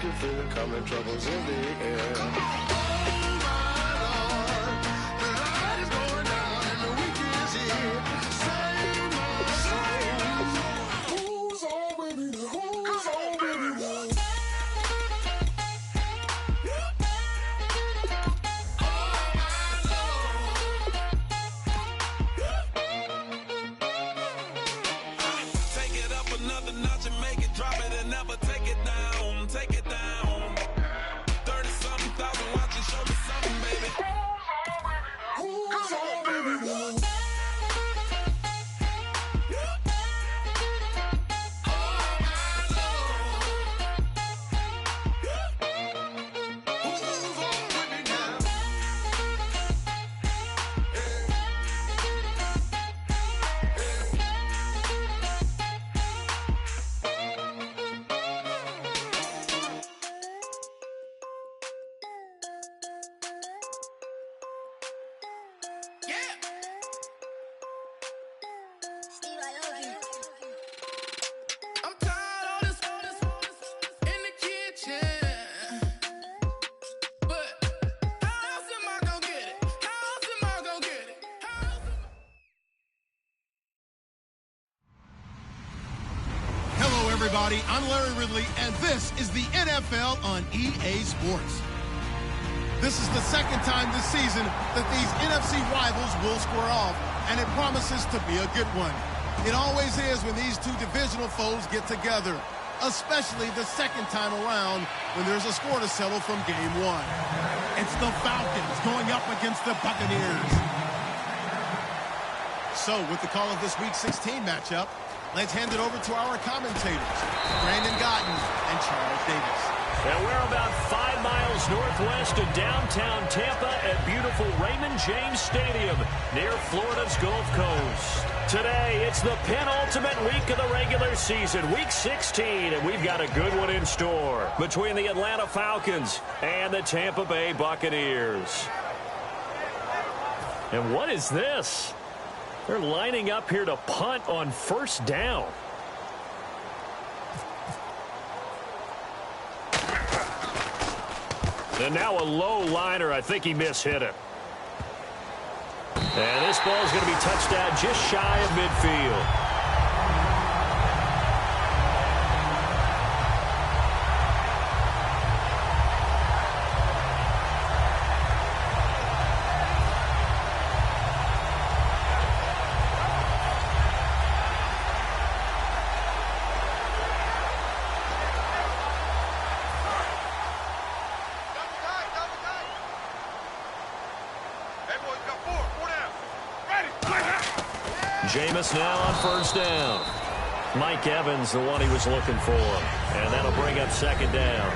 you feel it coming, troubles in the air. Everybody, I'm Larry Ridley, and this is the NFL on EA Sports. This is the second time this season that these NFC rivals will square off, and it promises to be a good one. It always is when these two divisional foes get together, especially the second time around when there's a score to settle from game one. It's the Falcons going up against the Buccaneers. So, with the call of this Week 16 matchup, let's hand it over to our commentators, Brandon Gotten and Charles Davis. And we're about 5 miles northwest of downtown Tampa at beautiful Raymond James Stadium near Florida's Gulf Coast. Today, it's the penultimate week of the regular season, Week 16, and we've got a good one in store between the Atlanta Falcons and the Tampa Bay Buccaneers. And what is this? They're lining up here to punt on first down. And now a low liner. I think he mishit it. And this ball is going to be touched down just shy of midfield. Jameis now on first down. Mike Evans, the one he was looking for. And that'll bring up second down.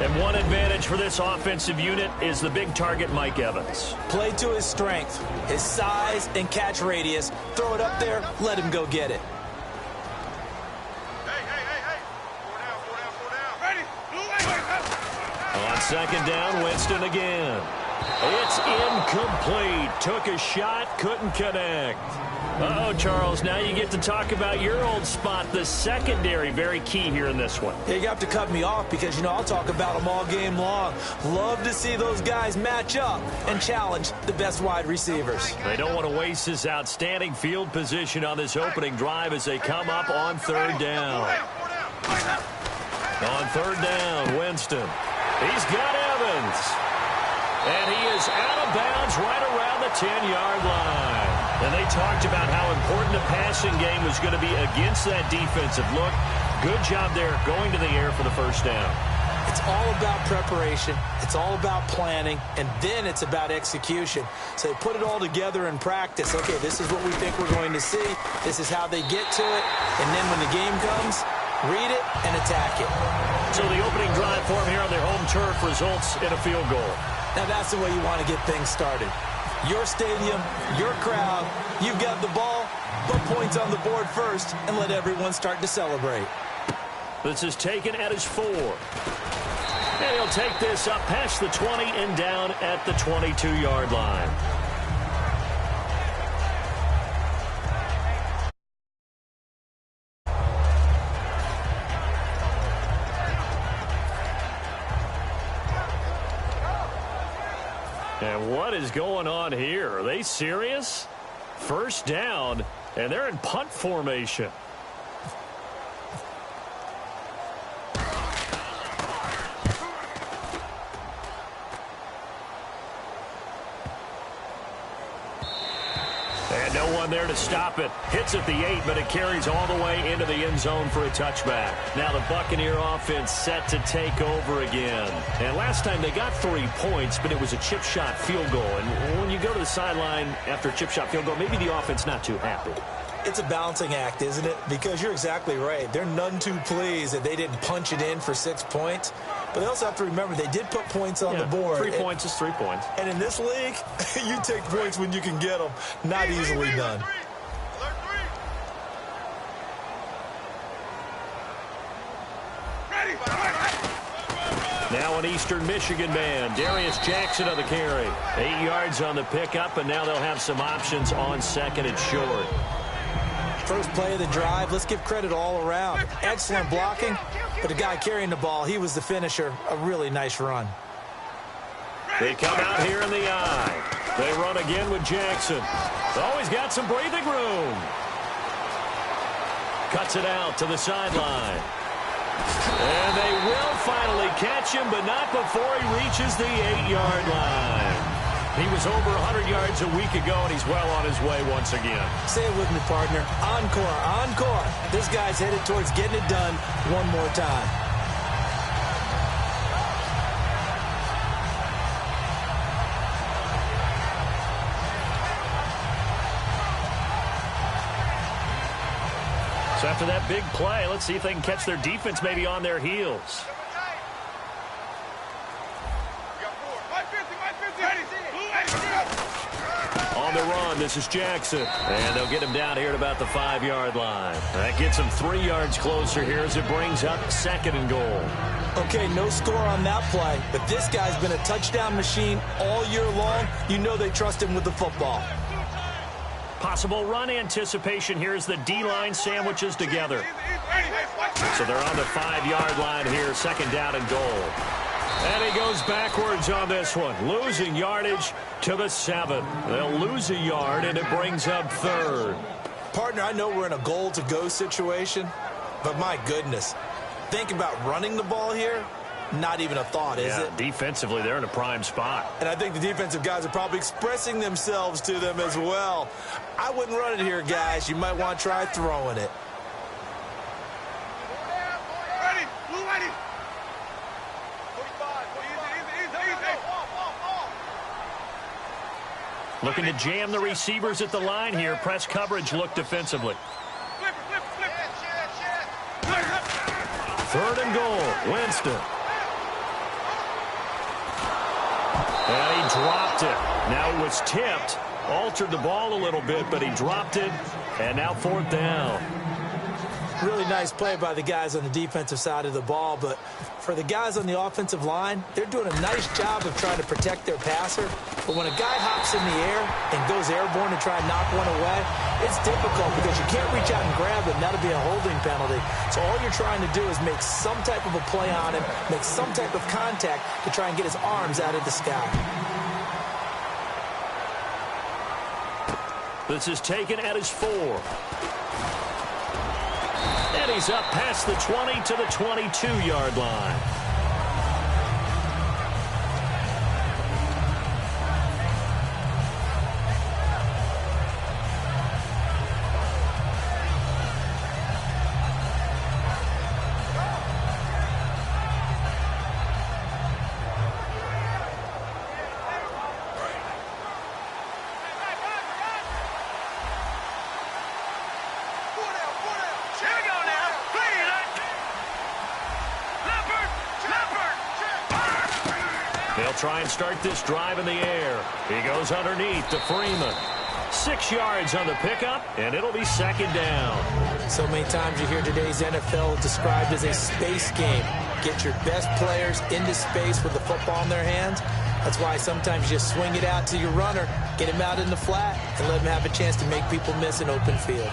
And one advantage for this offensive unit is the big target, Mike Evans. Play to his strength, his size and catch radius. Throw it up there, let him go get it. Hey. 4 down. Ready? On second down, Winston again. It's incomplete. Took a shot, couldn't connect. Uh-oh, Charles, now you get to talk about your old spot, the secondary. Very key here in this one. Yeah, you have to cut me off because, I'll talk about them all game long. Love to see those guys match up and challenge the best wide receivers. They don't want to waste this outstanding field position on this opening drive as they come up on third down. On third down, Winston. He's got Evans. And he is out of bounds right around the 10-yard line. And they talked about how important the passing game was going to be against that defensive look. Good job there going to the air for the first down. It's all about preparation. It's all about planning. And then it's about execution. So they put it all together in practice. Okay, this is what we think we're going to see. This is how they get to it. And then when the game comes, read it and attack it. So the opening drive for them here on their home turf results in a field goal. Now that's the way you want to get things started. Your stadium, your crowd, you've got the ball, put points on the board first, and let everyone start to celebrate. This is taken at his 4. And he'll take this up past the 20 and down at the 22-yard line. And what is going on here? Are they serious? First down, and they're in punt formation. And no one there to stop it. Hits at the 8, but it carries all the way into the end zone for a touchback. Now the Buccaneer offense set to take over again. And last time they got 3 points, but it was a chip shot field goal. And when you go to the sideline after a chip shot field goal, maybe the offense not too happy. It's a balancing act, isn't it? Because you're exactly right. They're none too pleased that they didn't punch it in for 6 points. But they also have to remember they did put points on the board. 3 points is 3 points. And in this league, you take points when you can get them. Not easily done. Now an Eastern Michigan man, Darius Jackson on the carry. 8 yards on the pickup, and now they'll have some options on second and short. First play of the drive, let's give credit all around. Excellent blocking, but the guy carrying the ball, he was the finisher. A really nice run. They come out here in the eye. They run again with Jackson. Always got some breathing room. Cuts it out to the sideline. And they will finally catch him, but not before he reaches the 8-yard line. He was over 100 yards a week ago, and he's well on his way once again. Say it with me, partner. Encore, encore. This guy's headed towards getting it done one more time. So after that big play, let's see if they can catch their defense maybe on their heels. On the run, this is Jackson. And they'll get him down here at about the 5-yard line. That gets him 3 yards closer here as it brings up second and goal. Okay, no score on that play, but this guy's been a touchdown machine all year long. You know they trust him with the football. Possible run anticipation here as the D-line sandwiches together. So they're on the 5-yard line here, second down and goal. And he goes backwards on this one, losing yardage to the 7. They'll lose a yard, and it brings up third. Partner, I know we're in a goal-to-go situation, but my goodness, think about running the ball here. Not even a thought, is it? Defensively, they're in a prime spot. And I think the defensive guys are probably expressing themselves to them as well. I wouldn't run it here, guys. You might want to try throwing it. Ready, blue ready. Looking to jam the receivers at the line here. Press coverage look defensively. Third and goal, Winston. And he dropped it. Now it was tipped. Altered the ball a little bit, but he dropped it. And now fourth down. Really nice play by the guys on the defensive side of the ball, but for the guys on the offensive line, they're doing a nice job of trying to protect their passer. But when a guy hops in the air and goes airborne to try and knock one away, it's difficult because you can't reach out and grab him. That'll be a holding penalty. So all you're trying to do is make some type of a play on him, make some type of contact to try and get his arms out of the sky. This is taken at his 4. And he's up past the 20 to the 22-yard line. Try and start this drive in the air. He goes underneath to Freeman. 6 yards on the pickup, and it'll be second down. So many times you hear today's NFL described as a space game. Get your best players into space with the football in their hands. That's why sometimes you just swing it out to your runner, get him out in the flat, and let him have a chance to make people miss an open field.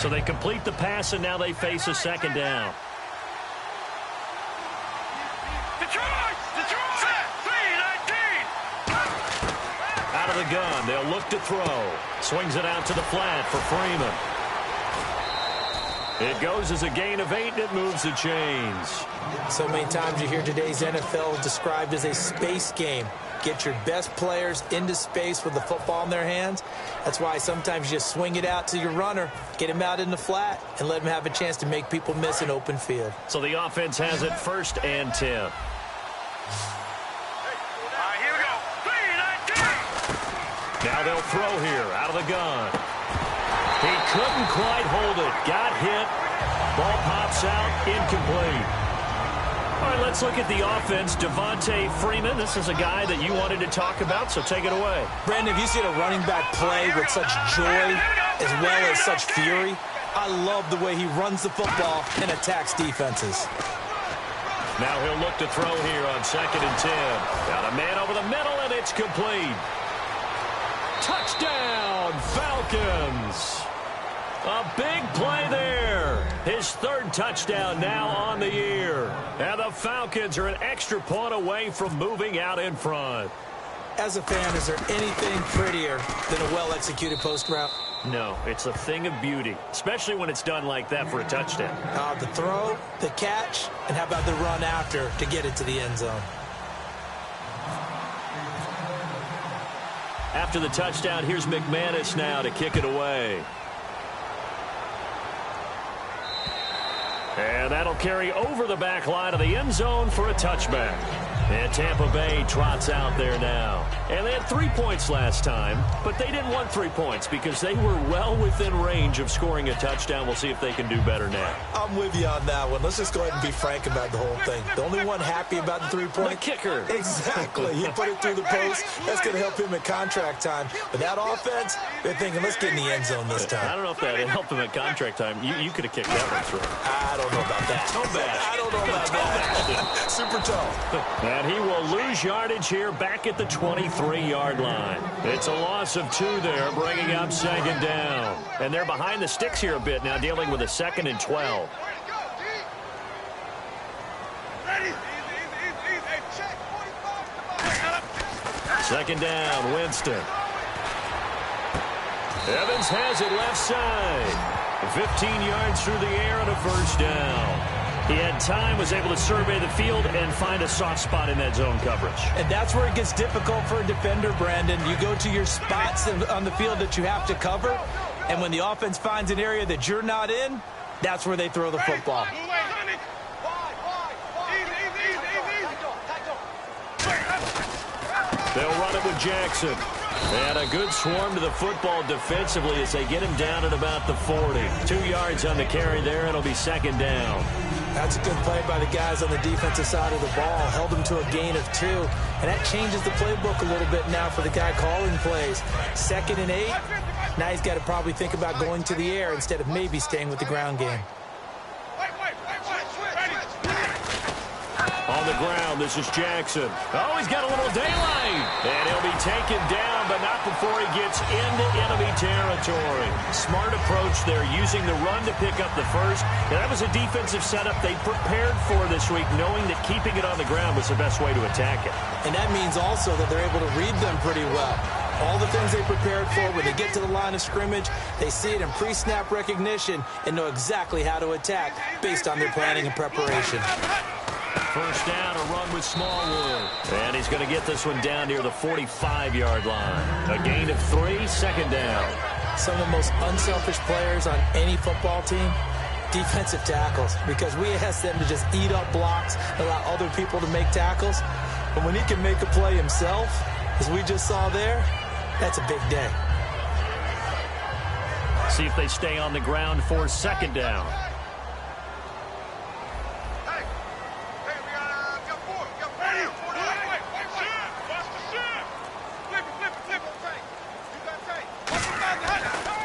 So they complete the pass, and now they face a second down. out of the gun. They'll look to throw. Swings it out to the flat for Freeman. It goes as a gain of 8, and it moves the chains. So many times you hear today's NFL described as a space game. Get your best players into space with the football in their hands. That's why sometimes you just swing it out to your runner, get him out in the flat, and let him have a chance to make people miss an open field. So the offense has it 1st and 10. Here we go. 3, 19. Now they'll throw here out of the gun. He couldn't quite hold it. Got hit. Ball pops out. Incomplete. All right, let's look at the offense. Devontae Freeman, this is a guy that you wanted to talk about, so take it away. Brandon, have you seen a running back play with such joy as well as such fury? I love the way he runs the football and attacks defenses. Now he'll look to throw here on 2nd and 10. Got a man over the middle, and it's complete. Touchdown, Falcons. A big play there. His 3rd touchdown now on the year. And the Falcons are an extra point away from moving out in front. As a fan, is there anything prettier than a well-executed post route? No, it's a thing of beauty, especially when it's done like that for a touchdown. The throw, the catch, and how about the run after to get it to the end zone? After the touchdown, here's McManus now to kick it away. And that'll carry over the back line of the end zone for a touchback. And Tampa Bay trots out there now. And they had 3 points last time, but they didn't want 3 points because they were well within range of scoring a touchdown. We'll see if they can do better now. I'm with you on that one. Let's just go ahead and be frank about the whole thing. The only one happy about the 3-point? The kicker. Exactly. He put it through the post. That's going to help him at contract time. But that offense, they're thinking, let's get in the end zone this time. I don't know if that helped him at contract time. You could have kicked that one through. I don't know about that. Toe bash. I don't know about that. Super toe. And he will lose yardage here back at the 23-yard line. It's a loss of 2 there, bringing up 2nd down. And they're behind the sticks here a bit now, dealing with a 2nd and 12. Ready? Easy. Hey, check. 45. 2nd down, Winston. Evans has it left side. 15 yards through the air and a 1st down. He had time, was able to survey the field and find a soft spot in that zone coverage. And that's where it gets difficult for a defender, Brandon. You go to your spots on the field that you have to cover, and when the offense finds an area that you're not in, that's where they throw the football. They'll run it with Jackson. And a good swarm to the football defensively as they get him down at about the 40. 2 yards on the carry there. It'll be 2nd down. That's a good play by the guys on the defensive side of the ball. Held them to a gain of 2. And that changes the playbook a little bit now for the guy calling plays. 2nd and 8. Now he's got to probably think about going to the air instead of maybe staying with the ground game. On the ground, this is Jackson. Oh, he's got a little daylight. And he'll be taken down, but not before he gets into enemy territory. Smart approach there, using the run to pick up the 1st. And that was a defensive setup they prepared for this week, knowing that keeping it on the ground was the best way to attack it. And that means also that they're able to read them pretty well. All the things they prepared for, when they get to the line of scrimmage, they see it in pre-snap recognition and know exactly how to attack based on their planning and preparation. 1st down, a run with Smallwood. And he's going to get this one down near the 45-yard line. A gain of 3, 2nd down. Some of the most unselfish players on any football team, defensive tackles, because we ask them to just eat up blocks, allow other people to make tackles. But when he can make a play himself, as we just saw there, that's a big day. See if they stay on the ground for 2nd down.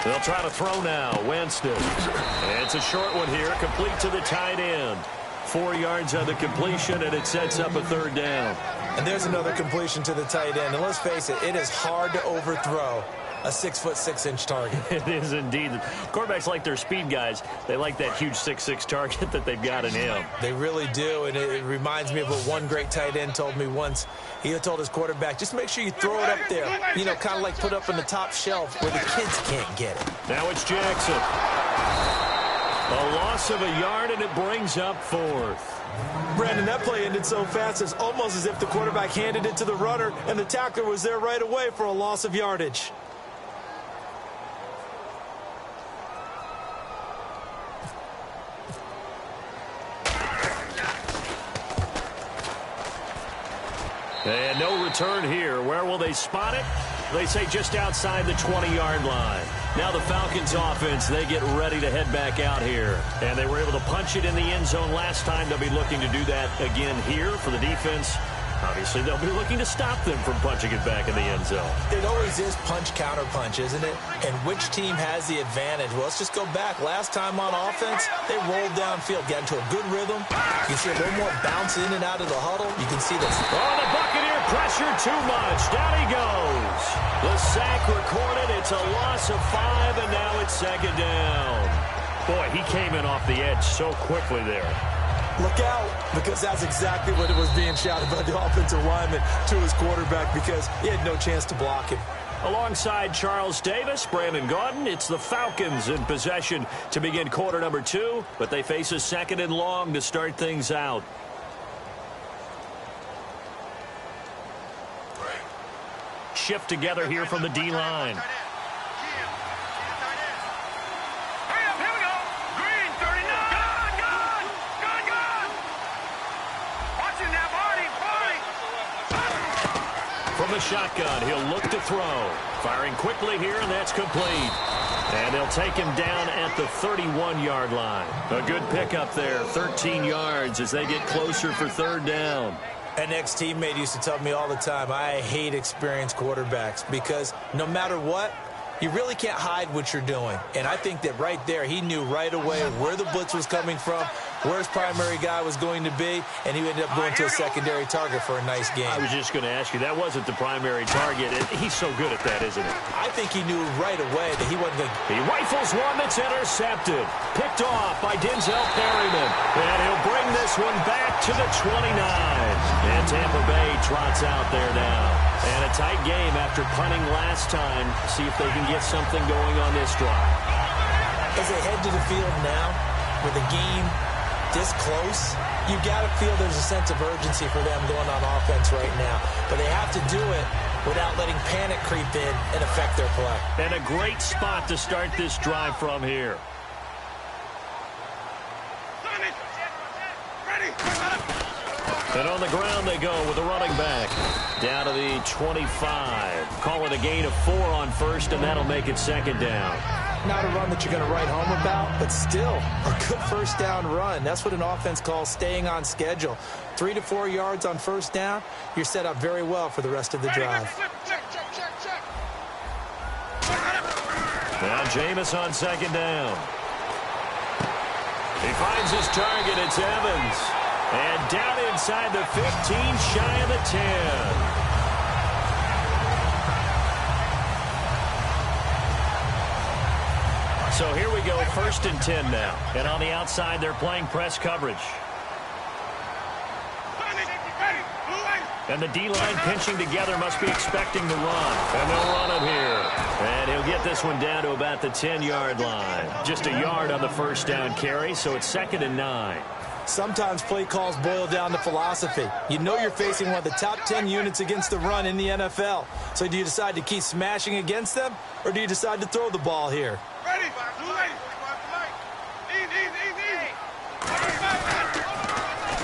They'll try to throw now. Winston. And it's a short one here, complete to the tight end. 4 yards on the completion, and it sets up a 3rd down. And there's another completion to the tight end. And let's face it, it is hard to overthrow a 6'6" target. It is indeed. Quarterbacks like their speed guys. They like that huge 6'6" target that they've got in him. They really do, and it reminds me of what one great tight end told me once. He told his quarterback, just make sure you throw it up there, you know, kind of like put up on the top shelf where the kids can't get it. Now it's Jackson. A loss of a yard, and it brings up 4th. Brandon, that play ended so fast, it's almost as if the quarterback handed it to the runner, and the tackler was there right away for a loss of yardage. And no return here. Where will they spot it? They say just outside the 20-yard line. Now the Falcons offense, they get ready to head back out here. And they were able to punch it in the end zone last time. They'll be looking to do that again here for the defense. Obviously, they'll be looking to stop them from punching it back in the end zone. It always is punch-counter-punch, isn't it? And which team has the advantage? Well, let's just go back. Last time on offense, they rolled downfield, got into a good rhythm. You see a little more bounce in and out of the huddle. You can see this. Oh, the Buccaneer pressure too much. Down he goes. The sack recorded. It's a loss of 5, and now it's 2nd down. Boy, he came in off the edge so quickly there. Look out, because that's exactly what it was being shouted by the offensive lineman to his quarterback, because he had no chance to block him. Alongside Charles Davis, Brandon Gaudin, it's the Falcons in possession to begin quarter number 2, but they face a 2nd and long to start things out. Shift together here from the D-line. From the shotgun, he'll look to throw. Firing quickly here, and that's complete. And they'll take him down at the 31-yard line. A good pickup there, 13 yards as they get closer for 3rd down. An ex-teammate used to tell me all the time, I hate experienced quarterbacks because no matter what, you really can't hide what you're doing. And I think that right there, he knew right away where the blitz was coming from, where his primary guy was going to be, and he ended up going to a secondary target for a nice game. I was just going to ask you, that wasn't the primary target. He's so good at that, isn't it? I think he knew right away that he wasn't going to... He rifles one that's intercepted. Picked off by Denzel Perryman. And he'll bring this one back to the 29. And Tampa Bay trots out there now. And a tight game after punting last time. See if they can get something going on this drive. As they head to the field now, with the game this close, you got to feel there's a sense of urgency for them going on offense right now. But they have to do it without letting panic creep in and affect their play. And a great spot to start this drive from here. And on the ground they go with the running back. Down to the 25. Call it a gain of 4 on 1st, and that'll make it 2nd down. Not a run that you're going to write home about, but still a good 1st down run. That's what an offense calls staying on schedule. 3 to 4 yards on 1st down, you're set up very well for the rest of the drive. Now Jameis on 2nd down. He finds his target. It's Evans. And down inside the 15, shy of the 10. So here we go, 1st and 10 now. And on the outside, they're playing press coverage. And the D-line pinching together must be expecting the run. And they'll run him here. And he'll get this one down to about the 10-yard line. Just a yard on the 1st down carry, so it's 2nd and 9. Sometimes play calls boil down to philosophy. You know you're facing one of the top 10 units against the run in the NFL. So do you decide to keep smashing against them, or do you decide to throw the ball here?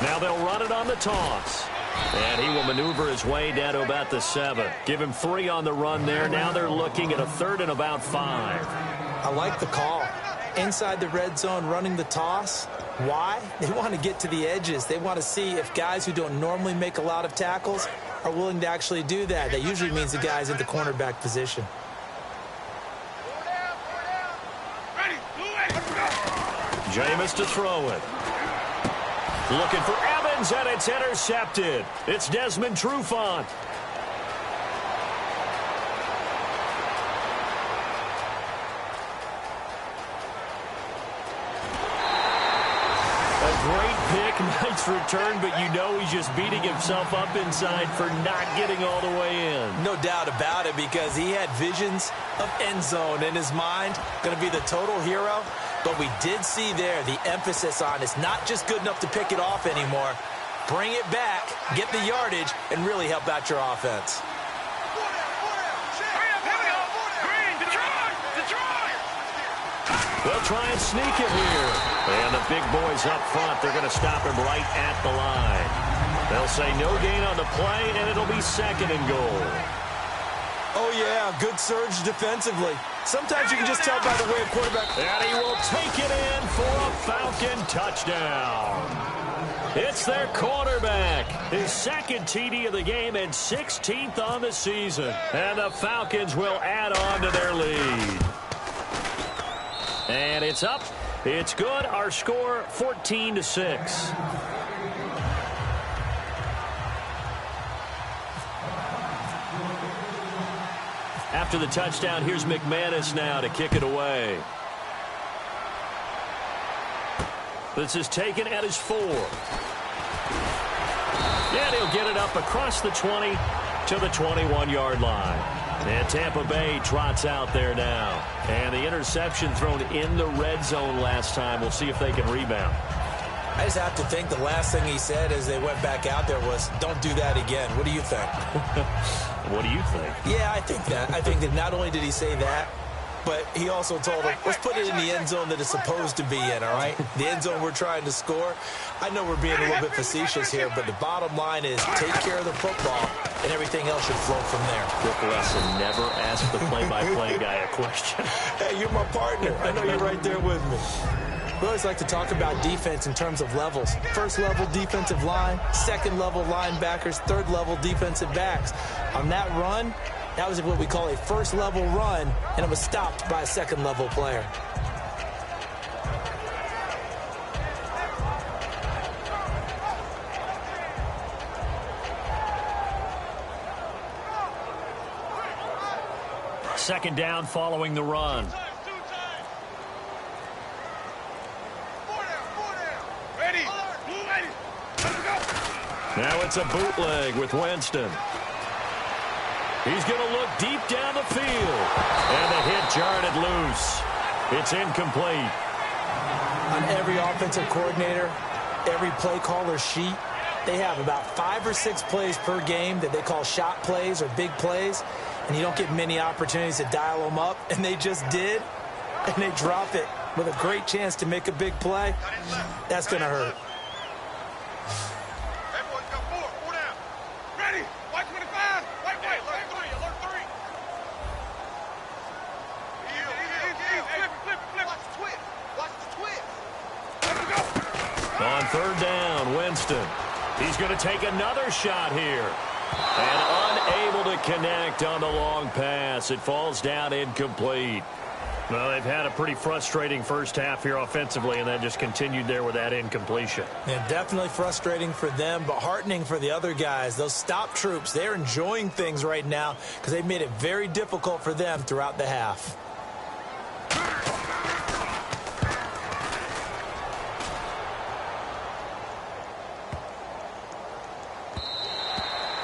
Now they'll run it on the toss. And he will maneuver his way down to about the 7. Give him 3 on the run there. Now they're looking at a 3rd and about 5. I like the call. Inside the red zone, running the toss. Why? They want to get to the edges. They want to see if guys who don't normally make a lot of tackles are willing to actually do that. That usually means the guys at the cornerback position. Jameis to throw it. Looking for Evans, and it's intercepted. It's Desmond Trufant. Nice return, but you know he's just beating himself up inside for not getting all the way in. No doubt about it, because he had visions of end zone in his mind. Going to be the total hero. But we did see there the emphasis on it's not just good enough to pick it off anymore. Bring it back, get the yardage, and really help out your offense. They'll try and sneak it here. And the big boys up front, they're going to stop him right at the line. They'll say no gain on the play, and it'll be 2nd and goal. Oh, yeah, good surge defensively. Sometimes you can just tell by the way a quarterback... And he will take it in for a Falcon touchdown. It's their quarterback. His 2nd TD of the game and 16th on the season. And the Falcons will add on to their lead. And it's up. It's good. Our score, 14-6. After the touchdown, here's McManus now to kick it away. This is taken at his 4. And he'll get it up across the 20 to the 21-yard line. And Tampa Bay trots out there now. And the interception thrown in the red zone last time. We'll see if they can rebound. I just have to think the last thing he said as they went back out there was, don't do that again. What do you think? What do you think? Yeah, I think that. I think that not only did he say that, but he also told them, let's put it in the end zone that it's supposed to be in, all right? The end zone we're trying to score. I know we're being a little bit facetious here, but the bottom line is take care of the football, and everything else should flow from there. Quick lesson, never ask the play-by-play guy a question. Hey, you're my partner. I know you're right there with me. We always like to talk about defense in terms of levels. First-level defensive line, second-level linebackers, third-level defensive backs. On that run, that was what we call a first-level run, and it was stopped by a second-level player. Second down following the run. Now it's a bootleg with Winston. He's going to look deep down the field. And the hit jarred it loose. It's incomplete. On every offensive coordinator, every play caller sheet, they have about 5 or 6 plays per game that they call shot plays or big plays. And you don't get many opportunities to dial them up. And they just did. And they drop it with a great chance to make a big play. That's going to hurt. On third down, Winston. He's going to take another shot here. And unable to connect on the long pass. It falls down incomplete. Well, they've had a pretty frustrating first half here offensively, and then just continued there with that incompletion. Yeah, definitely frustrating for them, but heartening for the other guys. Those stop troops, they're enjoying things right now because they've made it very difficult for them throughout the half.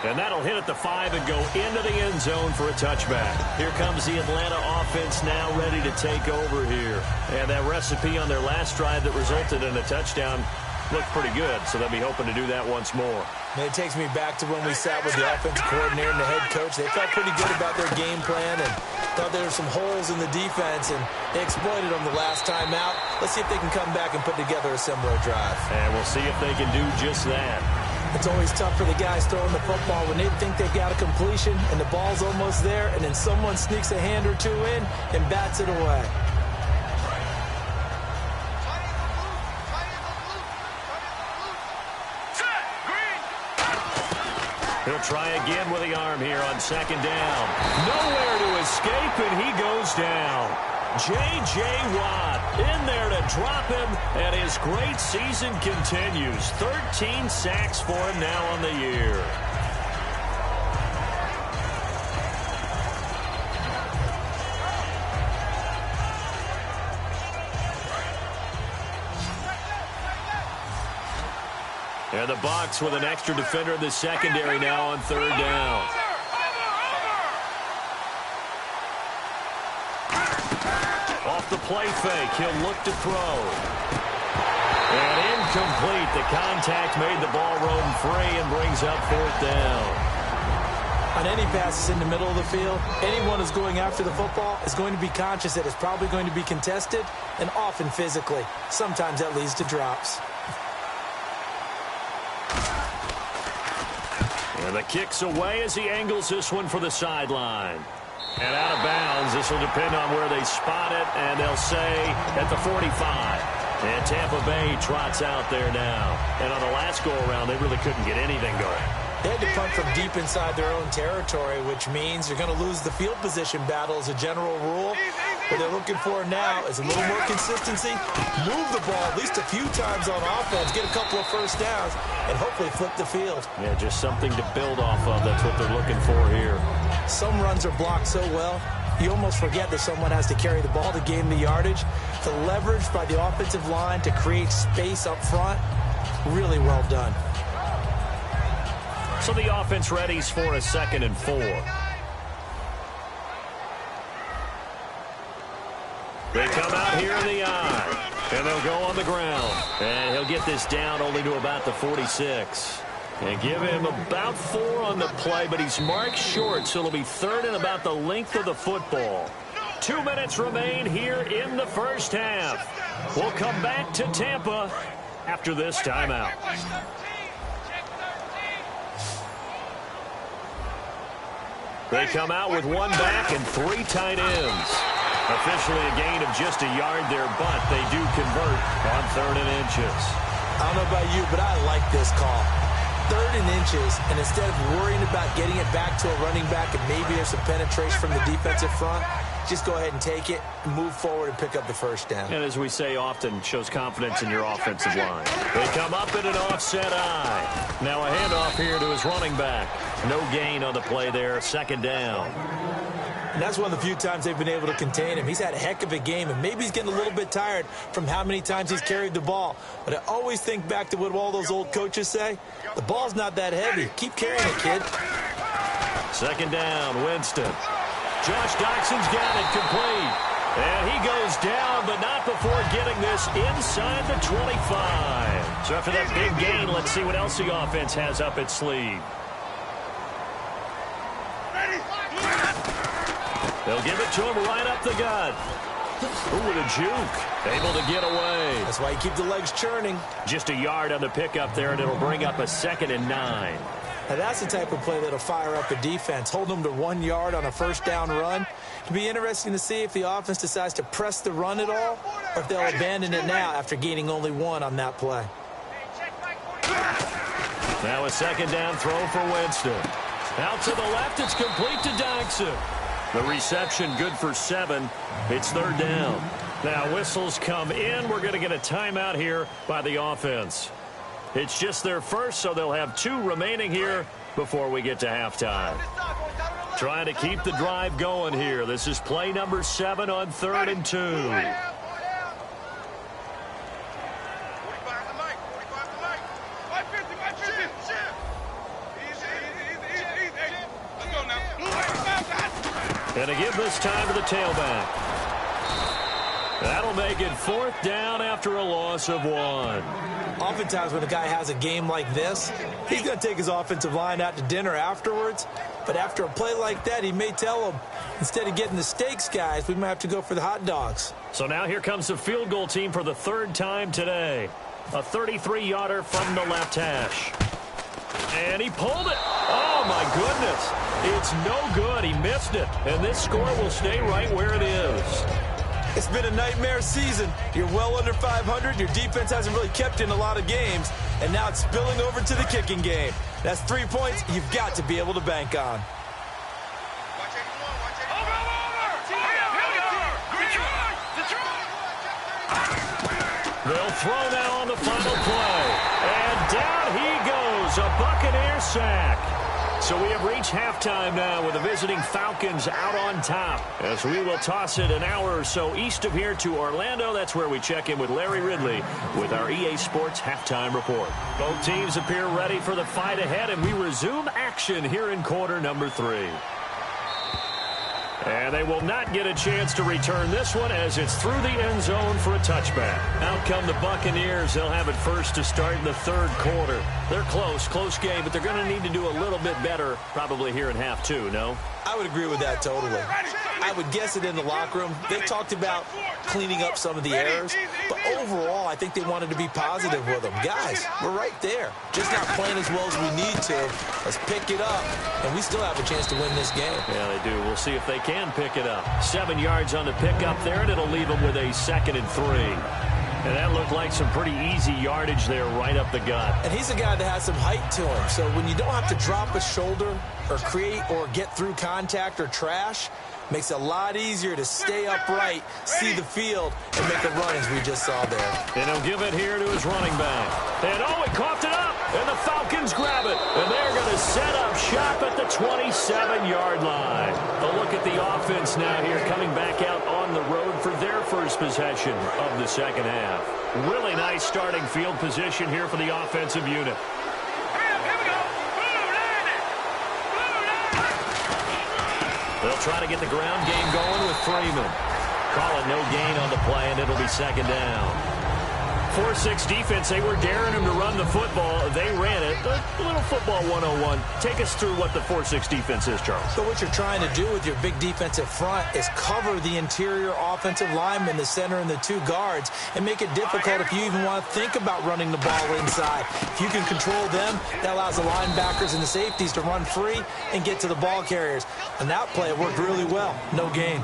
And that'll hit at the 5 and go into the end zone for a touchback. Here comes the Atlanta offense now ready to take over here. And that recipe on their last drive that resulted in a touchdown looked pretty good, so they'll be hoping to do that once more. And it takes me back to when we sat with the offensive coordinator and the head coach. They felt pretty good about their game plan and thought there were some holes in the defense, and they exploited them the last time out. Let's see if they can come back and put together a similar drive. And we'll see if they can do just that. It's always tough for the guys throwing the football when they think they've got a completion and the ball's almost there, and then someone sneaks a hand or two in and bats it away. He'll try again with the arm here on second down. Nowhere to escape, and he goes down. J.J. Watt in there to drop him, and his great season continues. 13 sacks for him now on the year. And the Bucs with an extra defender in the secondary now on third down. Off the play fake, he'll look to throw. And incomplete. The contact made the ball roam free and brings up fourth down. On any passes in the middle of the field, anyone who's going after the football is going to be conscious that it's probably going to be contested, and often physically. Sometimes that leads to drops. And the kick's away as he angles this one for the sideline. And out of bounds, this will depend on where they spot it, and they'll say at the 45. And Tampa Bay trots out there now. And on the last go-around, they really couldn't get anything going. They had to punt from deep inside their own territory, which means you're going to lose the field position battle as a general rule. What they're looking for now is a little more consistency, move the ball at least a few times on offense, get a couple of first downs, and hopefully flip the field. Yeah, just something to build off of. That's what they're looking for here. Some runs are blocked so well, you almost forget that someone has to carry the ball to gain the yardage. The leverage by the offensive line to create space up front, really well done. So the offense readies for a 2nd and 4. They come out here in the eye, and they'll go on the ground. And he'll get this down only to about the 46. And give him about 4 on the play, but he's marked short, so it'll be 3rd and about the length of the football. 2 minutes remain here in the first half. We'll come back to Tampa after this timeout. They come out with 1 back and 3 tight ends. Officially a gain of just a yard there, but they do convert on 3rd and inches. I don't know about you, but I like this call. 3rd and inches, and instead of worrying about getting it back to a running back and maybe there's some penetration from the defensive front, just go ahead and take it, move forward, and pick up the first down. And as we say often, shows confidence in your offensive line. They come up in an offset eye. Now a handoff here to his running back. No gain on the play there, 2nd down. And that's one of the few times they've been able to contain him. He's had a heck of a game, and maybe he's getting a little bit tired from how many times he's carried the ball. But I always think back to what all those old coaches say. The ball's not that heavy. Keep carrying it, kid. 2nd down, Winston. Josh Doxson's got it complete. And he goes down, but not before getting this inside the 25. So after that big gain, let's see what else the offense has up its sleeve. They'll give it to him right up the gut. Ooh, with a juke. Able to get away. That's why you keep the legs churning. Just a yard on the pickup there, and it'll bring up a 2nd and 9. Now that's the type of play that'll fire up a defense. Hold them to 1 yard on a first down run. It'll be interesting to see if the offense decides to press the run at all, or if they'll abandon it now after gaining only 1 on that play. Now a 2nd down throw for Winston. Out to the left, it's complete to Doxson. The reception good for 7. It's 3rd down. Now whistles come in. We're going to get a timeout here by the offense. It's just their first, so they'll have 2 remaining here before we get to halftime. Trying to keep the drive going here. This is play number 7 on 3rd and 2. And to give this time to the tailback. That'll make it 4th down after a loss of 1. Oftentimes when a guy has a game like this, he's going to take his offensive line out to dinner afterwards. But after a play like that, he may tell them, instead of getting the steaks, guys, we might have to go for the hot dogs. So now here comes the field goal team for the 3rd time today. A 33-yarder from the left hash. And he pulled it. Oh, my goodness. It's no good. He missed it. And this score will stay right where it is. It's been a nightmare season. You're well under 500. Your defense hasn't really kept in a lot of games. And now it's spilling over to the kicking game. That's 3 points you've got to be able to bank on. They'll throw now on the final play. And down he goes. A Buccaneer sack. So we have reached halftime now with the visiting Falcons out on top. As we will toss it an hour or so east of here to Orlando. That's where we check in with Larry Ridley with our EA Sports halftime report. Both teams appear ready for the fight ahead, and we resume action here in quarter number 3. And they will not get a chance to return this one as it's through the end zone for a touchback. Out come the Buccaneers. They'll have it first to start in the third quarter. They're close game, but they're going to need to do a little bit better probably here in half 2, no? I would agree with that totally. I would guess it in the locker room. They talked about cleaning up some of the errors, but overall, I think they wanted to be positive with them. Guys, we're right there. Just not playing as well as we need to. Let's pick it up, and we still have a chance to win this game. Yeah, they do. We'll see if they can pick it up. 7 yards on the pickup there, and it'll leave them with a 2nd and 3. And that looked like some pretty easy yardage there right up the gut. And he's a guy that has some height to him. So when you don't have to drop a shoulder or create or get through contact or trash, makes it a lot easier to stay upright, see the field, and make a run as we just saw there. And he'll give it here to his running back. And oh, he coughed it up, and the Falcons grab it. And they're going to set up shop at the 27-yard line. A look at the offense now here coming back out on the road for their first possession of the second half. Really nice starting field position here for the offensive unit. They'll try to get the ground game going with Freeman. Call it no gain on the play, and it'll be 2nd down. 4-6 defense, they were daring him to run the football. They ran it. A little football 101. Take us through what the 4-6 defense is, Charles. So what you're trying to do with your big defensive front is cover the interior offensive lineman, the center, and the 2 guards, and make it difficult if you even want to think about running the ball inside. If you can control them, that allows the linebackers and the safeties to run free and get to the ball carriers. And that play worked really well. No gain.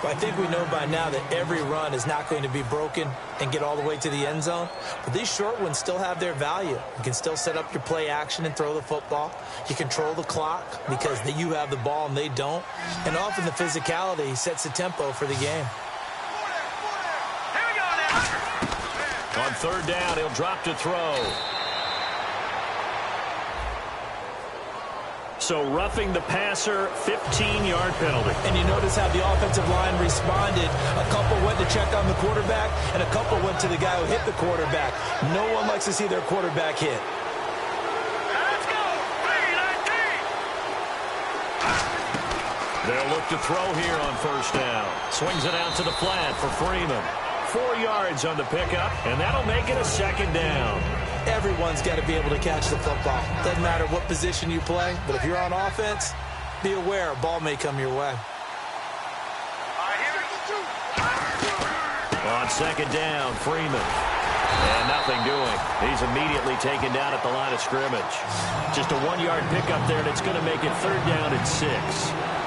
But I think we know by now that every run is not going to be broken and get all the way to the end zone. But these short ones still have their value. You can still set up your play action and throw the football. You control the clock because you have the ball and they don't. And often the physicality sets the tempo for the game. On 3rd down, he'll drop to throw. So roughing the passer, 15-yard penalty. And you notice how the offensive line responded. A couple went to check on the quarterback, and a couple went to the guy who hit the quarterback. No one likes to see their quarterback hit. Let's go. 3-19. They'll look to throw here on 1st down. Swings it out to the flat for Freeman. 4 yards on the pickup, and that'll make it a 2nd down. Everyone's got to be able to catch the football. Doesn't matter what position you play, but if you're on offense, be aware a ball may come your way. On 2nd down, Freeman. And nothing doing. He's immediately taken down at the line of scrimmage. Just a 1-yard pickup there, and it's going to make it 3rd down and 6.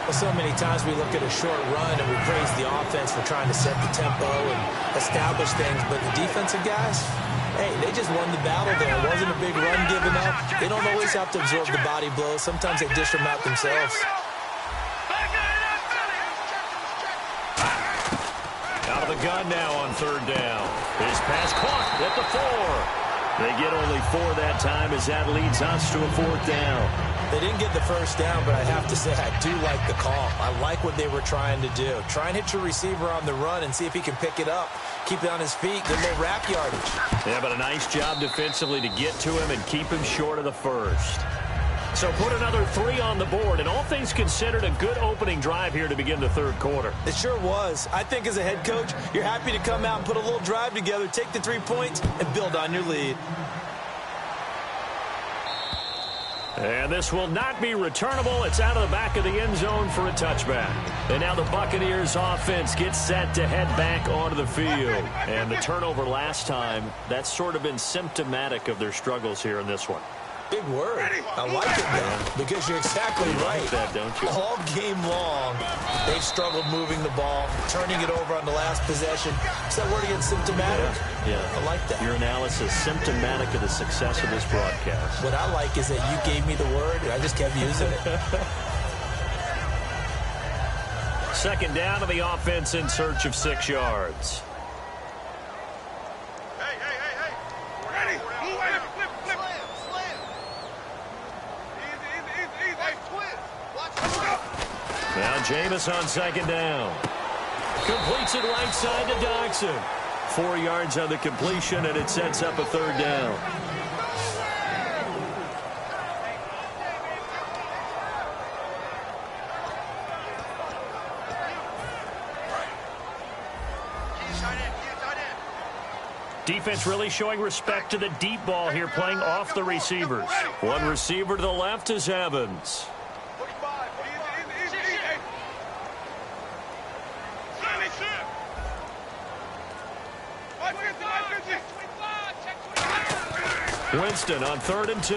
Well, so many times we look at a short run and we praise the offense for trying to set the tempo and establish things, but the defensive guys, hey, they just won the battle there. It wasn't a big run given up. They don't always have to absorb the body blows. Sometimes they dish them out themselves. Out of the gun now on 3rd down. His pass caught at the 4. They get only 4 that time as that leads us to a 4th down. They didn't get the 1st down, but I have to say I do like the call. I like what they were trying to do. Try and hit your receiver on the run and see if he can pick it up. Keep it on his feet. Get a little wrap yardage. Yeah, but a nice job defensively to get to him and keep him short of the 1st. So put another 3 on the board, and all things considered, a good opening drive here to begin the 3rd quarter. It sure was. I think as a head coach, you're happy to come out and put a little drive together, take the 3 points, and build on your lead. And this will not be returnable. It's out of the back of the end zone for a touchback. And now the Buccaneers offense gets set to head back onto the field. And the turnover last time, that's sort of been symptomatic of their struggles here in this one. Big word. I like it, though, because you're exactly right. Like that, don't you? All game long, they've struggled moving the ball, turning it over on the last possession. Is that word again, symptomatic? Yeah. I like that. Your analysis, symptomatic of the success of this broadcast. What I like is that you gave me the word, and I just kept using it. 2nd down to the offense in search of 6 yards. Ready. Flip. Easy. Jameis on second down. Completes it right side to Doxson. 4 yards on the completion, and it sets up a third down. Defense really showing respect to the deep ball here, playing off the receivers. One receiver to the left is Evans. Winston on 3rd and 2.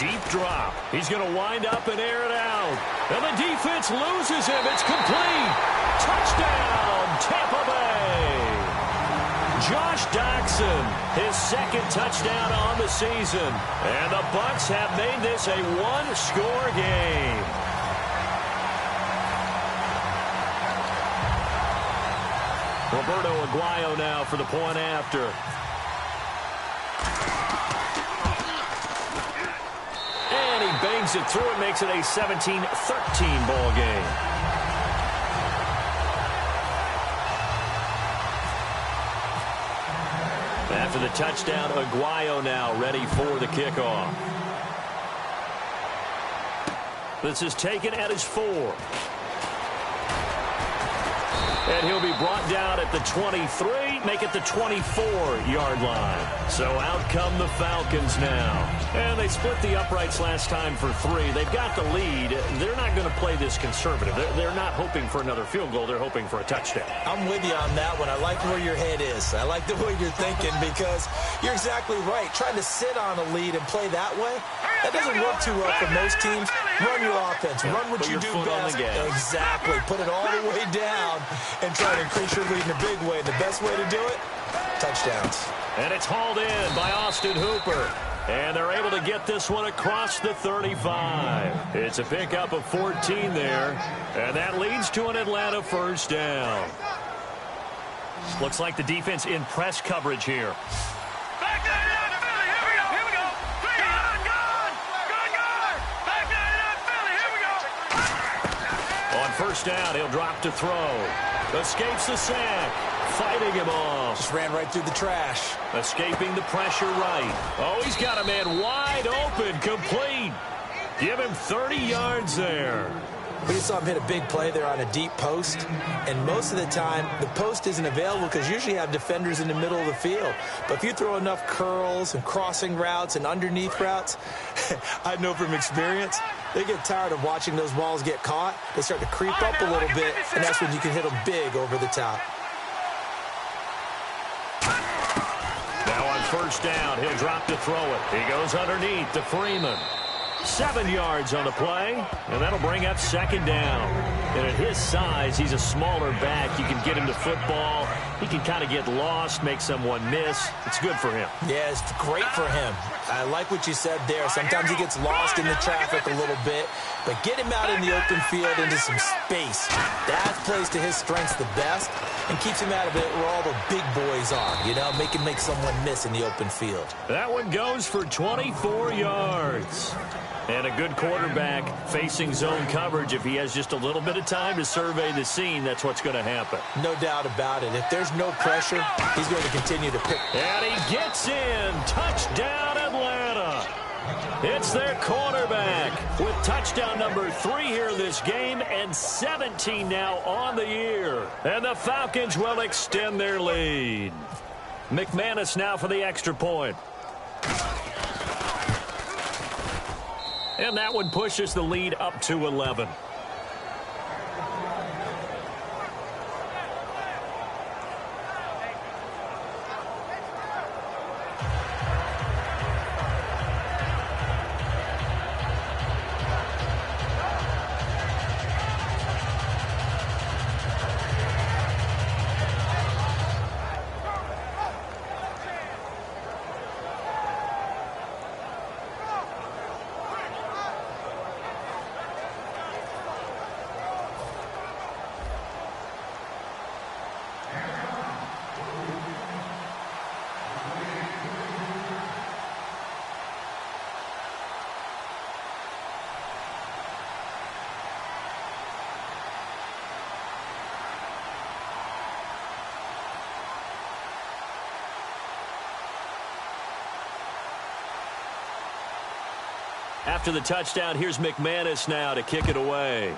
Deep drop. He's going to wind up and air it out. And the defense loses him. It's complete. Touchdown, Tampa Bay. Josh Doxson, his second touchdown on the season. And the Bucs have made this a one-score game. Roberto Aguayo now for the point after. And he bangs it through and makes it a 17-13 ball game. After the touchdown, Aguayo now ready for the kickoff. This is taken at his 4. And he'll be brought down at the 23, make it the 24-yard line. So out come the Falcons now. And they split the uprights last time for 3. They've got the lead. They're not going to play this conservative. They're not hoping for another field goal. They're hoping for a touchdown. I'm with you on that one. I like where your head is. I like the way you're thinking because you're exactly right. Trying to sit on a lead and play that way, that doesn't work too well for most teams. Run your offense. Run what you do best. Exactly. Put it all the way down and try to increase your lead in a big way. The best way to do it, touchdowns. And it's hauled in by Austin Hooper. And they're able to get this one across the 35. It's a pickup of 14 there. And that leads to an Atlanta first down. Looks like the defense in press coverage here. Back there, Philly, here we go, here we go. Good. Back there, Philly, here we go. On first down, he'll drop to throw. Escapes the sack. Fighting him off. Just ran right through the trash. Escaping the pressure right. Oh, he's got a man wide open. Complete. Give him 30 yards there. We just saw him hit a big play there on a deep post, and most of the time the post isn't available because you usually have defenders in the middle of the field. But if you throw enough curls and crossing routes and underneath routes, I know from experience, they get tired of watching those balls get caught. They start to creep up a little bit, and that's when you can hit them big over the top. Now on first down, he'll drop to throw it. He goes underneath to Freeman. 7 yards on the play, and that'll bring up second down. And at his size, he's a smaller back. You can get him to football. He can kind of get lost, make someone miss. It's good for him. Yeah, it's great for him. I like what you said there. Sometimes he gets lost in the traffic a little bit, but get him out in the open field into some space. That plays to his strengths the best and keeps him out of it where all the big boys are, you know, make someone miss in the open field. That one goes for 24 yards. And a good quarterback facing zone coverage. If he has just a little bit of time to survey the scene, that's what's going to happen. No doubt about it. If there's no pressure, he's going to continue to pick. And he gets in. Touchdown, Atlanta. It's their quarterback with touchdown number 3 here in this game and 17 now on the year. And the Falcons will extend their lead. McManus now for the extra point. And that one pushes the lead up to 11. After the touchdown, here's McManus now to kick it away.